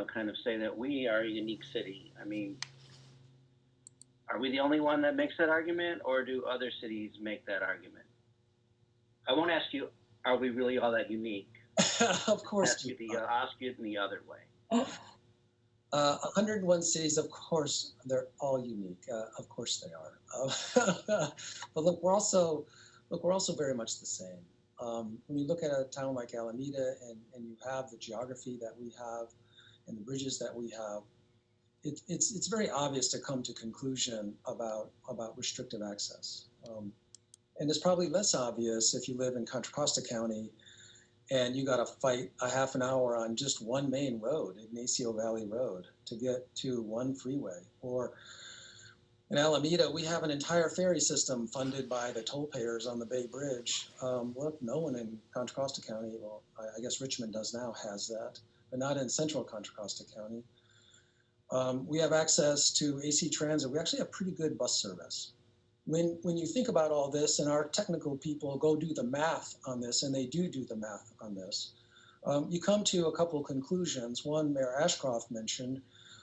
kind of say that we are a unique city. I mean, are we the only one that makes that argument, or do other cities make that argument? I won't ask you, are we really all that unique? Of course. I'll ask you in the other way. 101 cities, of course, they're all unique. Of course they are. But we're also very much the same. When you look at a town like Alameda and you have the geography that we have and the bridges that we have, it's very obvious to come to conclusion about restrictive access. And it's probably less obvious if you live in Contra Costa County and you got to fight a half an hour on just one main road, Ignacio Valley Road, to get to one freeway. Or in Alameda, we have an entire ferry system funded by the toll payers on the Bay Bridge. Look, no one in Contra Costa County, well, I guess Richmond does now, has that, but not in central Contra Costa County. We have access to AC Transit. We actually have pretty good bus service. When you think about all this, and our technical people go do the math on this, and they do the math on this, you come to a couple of conclusions. One, Mayor Ashcroft mentioned,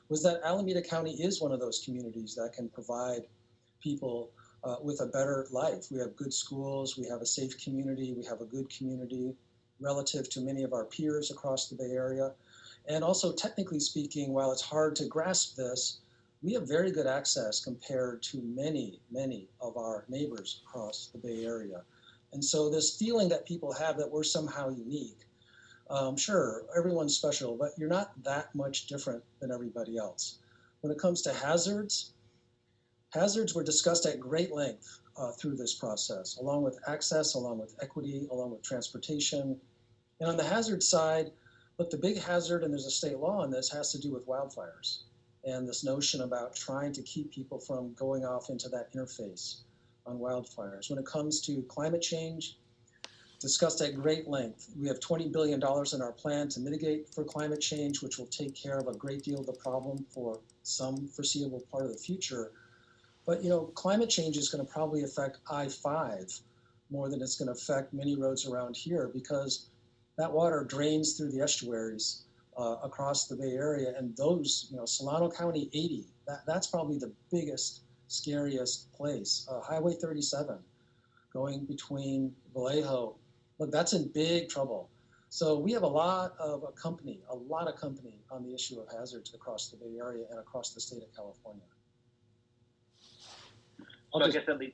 was that Alameda County is one of those communities that can provide people with a better life. We have good schools, we have a safe community, we have a good community relative to many of our peers across the Bay Area. And also, technically speaking, while it's hard to grasp this, we have very good access compared to many, many of our neighbors across the Bay Area. And so this feeling that people have that we're somehow unique, sure, everyone's special, but you're not that much different than everybody else. When it comes to hazards were discussed at great length through this process, along with access, along with equity, along with transportation. And on the hazard side, look, the big hazard, and there's a state law on this, has to do with wildfires. And this notion about trying to keep people from going off into that interface on wildfires. When it comes to climate change, discussed at great length, we have $20 billion in our plan to mitigate for climate change, which will take care of a great deal of the problem for some foreseeable part of the future. But climate change is going to probably affect I-5 more than it's going to affect many roads around here, because that water drains through the estuaries across the Bay Area, and those, Solano County 80, that's probably the biggest, scariest place. Highway 37, going between Vallejo, look, that's in big trouble. So we have a lot of company on the issue of hazards across the Bay Area and across the state of California. So I guess that leads